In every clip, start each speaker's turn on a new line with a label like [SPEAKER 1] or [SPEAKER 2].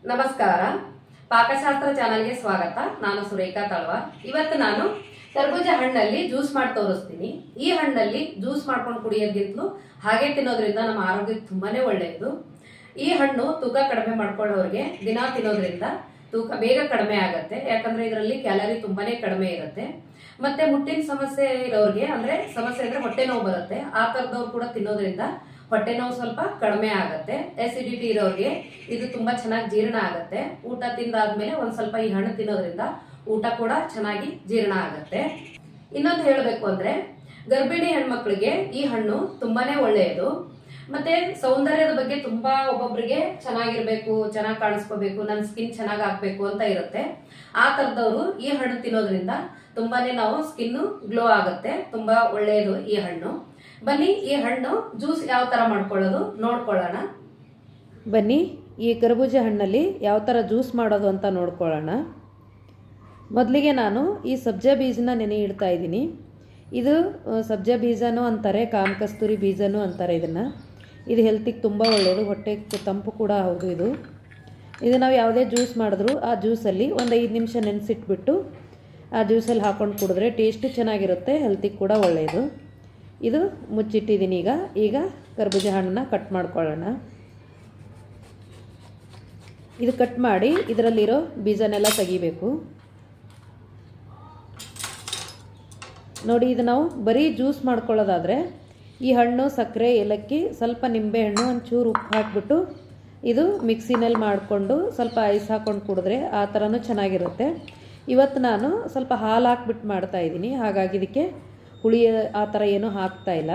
[SPEAKER 1] ನಮಸ್ಕಾರ. ಪಾಕಶಾಸ್ತ್ರ ಚಾನಲ್ಗೆ ಸ್ವಾಗತ. ನಾನು ಸುರೇಖಾ ತಳವಾರ್. ಇವತ್ತು ನಾನು ಕರ್ಬೂಜ ಹಣ್ಣಲ್ಲಿ ಜ್ಯೂಸ್ ಮಾಡಿ ತೋರಿಸ್ತೀನಿ. ಈ ಹಣ್ಣಲ್ಲಿ ಜ್ಯೂಸ್ ಮಾಡ್ಕೊಂಡು ಕುಡಿಯೋದ್ಗಿಂತಲೂ ಹಾಗೆ ತಿನ್ನೋದ್ರಿಂದ ನಮ್ಮ ಆರೋಗ್ಯಕ್ಕೆ ತುಂಬಾನೇ ಒಳ್ಳೆಯದು. ಈ ಹಣ್ಣು ತೂಕ ಕಡಿಮೆ ಮಾಡ್ಕೊಳ್ಳೋರಿಗೆ ದಿನ ತಿನ್ನೋದ್ರಿಂದ ತೂಕ ಬೇಗ ಕಡಿಮೆ ಆಗುತ್ತೆ. ಯಾಕಂದ್ರೆ ಇದರಲ್ಲಿ ಕ್ಯಾಲರಿ ತುಂಬಾನೇ ಕಡಿಮೆ ಇರುತ್ತೆ. ಮತ್ತೆ ಮುಟ್ಟಿನ ಸಮಸ್ಯೆ ಇರೋರಿಗೆ, ಅಂದ್ರೆ ಸಮಸ್ಯೆ ಅಂದ್ರೆ ಹೊಟ್ಟೆ ನೋವು ಬರುತ್ತೆ, ಆ ತರದವ್ರು ಕೂಡ ತಿನ್ನೋದ್ರಿಂದ ಹೊಟ್ಟೆ ನೋವು ಸ್ವಲ್ಪ ಕಡಿಮೆ ಆಗುತ್ತೆ. ಎಸಿಡಿಟಿ ಇರೋರಿಗೆ ಇದು ತುಂಬಾ ಚೆನ್ನಾಗಿ ಜೀರ್ಣ ಆಗುತ್ತೆ. ಊಟ ತಿಂದಾದ್ಮೇಲೆ ಒಂದ್ ಸ್ವಲ್ಪ ಈ ಹಣ್ಣು ತಿನ್ನೋದ್ರಿಂದ ಊಟ ಕೂಡ ಚೆನ್ನಾಗಿ ಜೀರ್ಣ ಆಗುತ್ತೆ. ಇನ್ನೊಂದು ಹೇಳಬೇಕು ಅಂದ್ರೆ, ಗರ್ಭಿಣಿ ಹೆಣ್ಮಕ್ಳಿಗೆ ಈ ಹಣ್ಣು ತುಂಬಾನೇ ಒಳ್ಳೆಯದು. ಮತ್ತೆ ಸೌಂದರ್ಯದ ಬಗ್ಗೆ ತುಂಬಾ ಒಬ್ಬೊಬ್ರಿಗೆ ಚೆನ್ನಾಗಿರ್ಬೇಕು, ಚೆನ್ನಾಗಿ ಕಾಣಿಸ್ಕೋಬೇಕು, ನನ್ನ ಸ್ಕಿನ್ ಚೆನ್ನಾಗಿ ಆಗ್ಬೇಕು ಅಂತ ಇರುತ್ತೆ. ಆ ತರದವರು ಈ ಹಣ್ಣು ತಿನ್ನೋದ್ರಿಂದ ತುಂಬಾನೇ ನಾವು ಸ್ಕಿನ್ ಗ್ಲೋ ಆಗುತ್ತೆ. ತುಂಬಾ ಒಳ್ಳೆಯದು ಈ ಹಣ್ಣು. ಬನ್ನಿ ಈ ಹಣ್ಣು ಜ್ಯೂಸ್ ಯಾವ ತರ ಮಾಡ್ಕೊಳ್ಳೋದು ನೋಡ್ಕೊಳ್ಳೋಣ.
[SPEAKER 2] ಬನ್ನಿ ಈ ಕರ್ಬೂಜ ಹಣ್ಣಲ್ಲಿ ಯಾವ ಥರ ಜ್ಯೂಸ್ ಮಾಡೋದು ಅಂತ ನೋಡ್ಕೊಳ್ಳೋಣ. ಮೊದಲಿಗೆ ನಾನು ಈ ಸಬ್ಜಾ ಬೀಜನ ನೆನೆ ಇಡ್ತಾ ಇದ್ದೀನಿ. ಇದು ಸಬ್ಜಾ ಬೀಜನೂ ಅಂತಾರೆ, ಕಾಮಕಸ್ತೂರಿ ಬೀಜನೂ ಅಂತಾರೆ ಇದನ್ನು. ಇದು ಹೆಲ್ತಿಗೆ ತುಂಬ ಒಳ್ಳೆಯದು, ಹೊಟ್ಟೆಗೆ ತಂಪು ಕೂಡ ಹೌದು. ಇದು ನಾವು ಯಾವುದೇ ಜ್ಯೂಸ್ ಮಾಡಿದ್ರೂ ಆ ಜ್ಯೂಸಲ್ಲಿ ಒಂದು 5 ನಿಮಿಷ ನೆನೆಸಿಟ್ಬಿಟ್ಟು ಆ ಜ್ಯೂಸಲ್ಲಿ ಹಾಕ್ಕೊಂಡು ಕುಡಿದ್ರೆ ಟೇಸ್ಟು ಚೆನ್ನಾಗಿರುತ್ತೆ, ಹೆಲ್ತಿಗೆ ಕೂಡ ಒಳ್ಳೆಯದು. ಇದು ಮುಚ್ಚಿಟ್ಟಿದ್ದೀನಿ. ಈಗ ಕರ್ಬೂಜ ಹಣ್ಣನ್ನ ಕಟ್ ಮಾಡ್ಕೊಳ್ಳೋಣ. ಇದು ಕಟ್ ಮಾಡಿ ಇದರಲ್ಲಿರೋ ಬೀಜನೆಲ್ಲ ತೆಗಿಬೇಕು. ನೋಡಿ, ಇದು ನಾವು ಬರೀ ಜ್ಯೂಸ್ ಮಾಡ್ಕೊಳ್ಳೋದಾದರೆ ಈ ಹಣ್ಣು, ಸಕ್ಕರೆ, ಏಲಕ್ಕಿ, ಸ್ವಲ್ಪ ನಿಂಬೆಹಣ್ಣು, ಒಂಚೂರು ಉಪ್ಪು ಹಾಕಿಬಿಟ್ಟು ಇದು ಮಿಕ್ಸಿನಲ್ಲಿ ಮಾಡಿಕೊಂಡು ಸ್ವಲ್ಪ ಐಸ್ ಹಾಕ್ಕೊಂಡು ಕುಡಿದ್ರೆ ಆ ಥರನೂ ಚೆನ್ನಾಗಿರುತ್ತೆ. ಇವತ್ತು ನಾನು ಸ್ವಲ್ಪ ಹಾಲು ಹಾಕ್ಬಿಟ್ಟು ಮಾಡ್ತಾಯಿದ್ದೀನಿ, ಹಾಗಾಗಿ ಇದಕ್ಕೆ ಹುಳಿ ಆ ಥರ ಏನೂ ಹಾಕ್ತಾ ಇಲ್ಲ.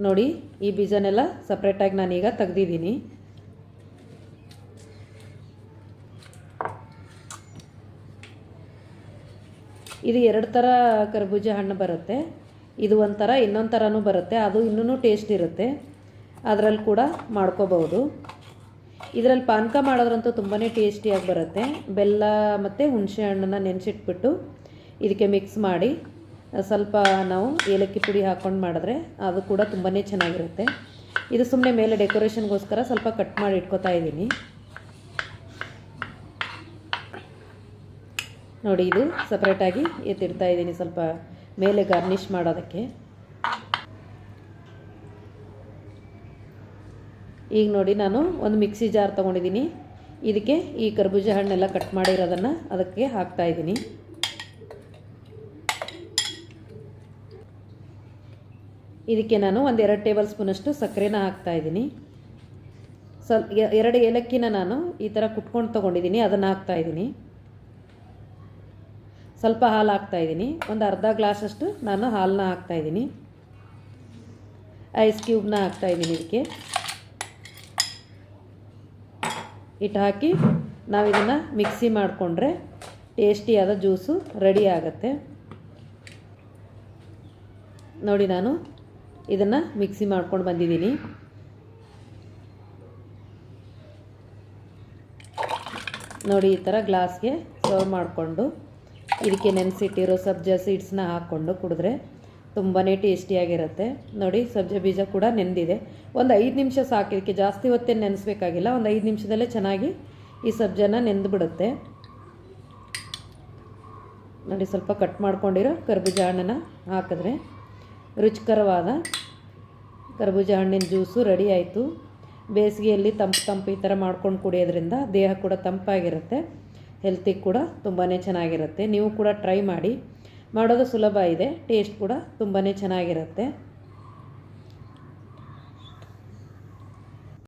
[SPEAKER 2] ನೋಡಿ, ಈ ಬೀಜನೆಲ್ಲ ಸಪ್ರೇಟಾಗಿ ನಾನೀಗ ತೆಗ್ದಿದ್ದೀನಿ. ಇದು 2 ಥರ ಕರ್ಬೂಜ ಹಣ್ಣು ಬರುತ್ತೆ. ಇದು ಒಂಥರ, ಇನ್ನೊಂದು ಥರನೂ ಬರುತ್ತೆ, ಅದು ಇನ್ನೂ ಟೇಸ್ಟ್ ಇರುತ್ತೆ. ಅದರಲ್ಲಿ ಕೂಡ ಮಾಡ್ಕೋಬಹುದು. ಇದರಲ್ಲಿ ಪಾನಕ ಮಾಡೋದ್ರಂತೂ ತುಂಬಾ ಟೇಸ್ಟಿಯಾಗಿ ಬರುತ್ತೆ. ಬೆಲ್ಲ ಮತ್ತು ಹುಣಸೆ ಹಣ್ಣನ್ನು ನೆನೆಸಿಟ್ಬಿಟ್ಟು ಇದಕ್ಕೆ ಮಿಕ್ಸ್ ಮಾಡಿ ಸ್ವಲ್ಪ ನಾವು ಏಲಕ್ಕಿ ಪುಡಿ ಹಾಕ್ಕೊಂಡು ಮಾಡಿದ್ರೆ ಅದು ಕೂಡ ತುಂಬಾ ಚೆನ್ನಾಗಿರುತ್ತೆ. ಇದು ಸುಮ್ಮನೆ ಮೇಲೆ ಡೆಕೋರೇಷನ್ಗೋಸ್ಕರ ಸ್ವಲ್ಪ ಕಟ್ ಮಾಡಿ ಇಟ್ಕೋತಾ ಇದ್ದೀನಿ. ನೋಡಿ, ಇದು ಸಪ್ರೇಟಾಗಿ ಎತ್ತಿಡ್ತಾ ಇದ್ದೀನಿ ಸ್ವಲ್ಪ ಮೇಲೆ ಗಾರ್ನಿಷ್ ಮಾಡೋದಕ್ಕೆ. ಈಗ ನೋಡಿ, ನಾನು ಒಂದು ಮಿಕ್ಸಿ ಜಾರ್ ತೊಗೊಂಡಿದ್ದೀನಿ. ಇದಕ್ಕೆ ಈ ಕರ್ಬೂಜ ಹಣ್ಣೆಲ್ಲ ಕಟ್ ಮಾಡಿರೋದನ್ನು ಅದಕ್ಕೆ ಹಾಕ್ತಾ ಇದ್ದೀನಿ. ಇದಕ್ಕೆ ನಾನು ಒಂದು 2 ಟೇಬಲ್ ಸ್ಪೂನಷ್ಟು ಸಕ್ಕರೆನ ಹಾಕ್ತಾ ಇದ್ದೀನಿ. 2 ಏಲಕ್ಕಿನ ನಾನು ಈ ಥರ ಕುಟ್ಕೊಂಡು ತೊಗೊಂಡಿದ್ದೀನಿ, ಅದನ್ನು ಹಾಕ್ತಾ ಇದ್ದೀನಿ. ಸ್ವಲ್ಪ ಹಾಲು ಹಾಕ್ತಾ ಇದ್ದೀನಿ. ಒಂದು ಅರ್ಧ ಗ್ಲಾಸಷ್ಟು ನಾನು ಹಾಲನ್ನ ಹಾಕ್ತಾ ಇದ್ದೀನಿ. ಐಸ್ ಕ್ಯೂಬ್ನ ಹಾಕ್ತಾ ಇದ್ದೀನಿ. ಇದಕ್ಕೆ ಇಟ್ಟು ಹಾಕಿ ನಾವು ಇದನ್ನು ಮಿಕ್ಸಿ ಮಾಡಿಕೊಂಡ್ರೆ ಟೇಸ್ಟಿಯಾದ ಜ್ಯೂಸು ರೆಡಿ ಆಗುತ್ತೆ. ನೋಡಿ, ನಾನು ಇದನ್ನು ಮಿಕ್ಸಿ ಮಾಡ್ಕೊಂಡು ಬಂದಿದ್ದೀನಿ. ನೋಡಿ, ಈ ಥರ ಗ್ಲಾಸ್ಗೆ ಸರ್ವ್ ಮಾಡಿಕೊಂಡು ಇದಕ್ಕೆ ನೆನೆಸಿಟ್ಟಿರೋ ಸಬ್ಜಾ ಸೀಡ್ಸ್ನ ಹಾಕ್ಕೊಂಡು ಕುಡಿದ್ರೆ ತುಂಬಾ ಟೇಸ್ಟಿಯಾಗಿರುತ್ತೆ. ನೋಡಿ, ಸಬ್ಜಾ ಬೀಜ ಕೂಡ ನೆಂದಿದೆ. ಒಂದು 5 ನಿಮಿಷ ಸಾಕು, ಇದಕ್ಕೆ ಜಾಸ್ತಿ ಹೊತ್ತೇನು ನೆನೆಸ್ಬೇಕಾಗಿಲ್ಲ. ಒಂದು 5 ನಿಮಿಷದಲ್ಲೇ ಚೆನ್ನಾಗಿ ಈ ಸಬ್ಜಾನ ನೆಂದು ಬಿಡುತ್ತೆ. ನೋಡಿ, ಸ್ವಲ್ಪ ಕಟ್ ಮಾಡ್ಕೊಂಡಿರೋ ಕರ್ಬೂಜ ಹಣ್ಣನ್ನು ಹಾಕಿದ್ರೆ ರುಚಿಕರವಾದ ಕರ್ಬೂಜ ಹಣ್ಣಿನ ಜ್ಯೂಸು ರೆಡಿ ಆಯಿತು. ಬೇಸಿಗೆಯಲ್ಲಿ ತಂಪು ಈ ಥರ ಮಾಡ್ಕೊಂಡು ಕುಡಿಯೋದ್ರಿಂದ ದೇಹ ಕೂಡ ತಂಪಾಗಿರುತ್ತೆ, ಹೆಲ್ತಿಗೆ ಕೂಡ ತುಂಬಾ ಚೆನ್ನಾಗಿರುತ್ತೆ. ನೀವು ಕೂಡ ಟ್ರೈ ಮಾಡಿ. ಮಾಡೋದು ಸುಲಭ ಇದೆ, ಟೇಸ್ಟ್ ಕೂಡ ತುಂಬಾ ಚೆನ್ನಾಗಿರುತ್ತೆ.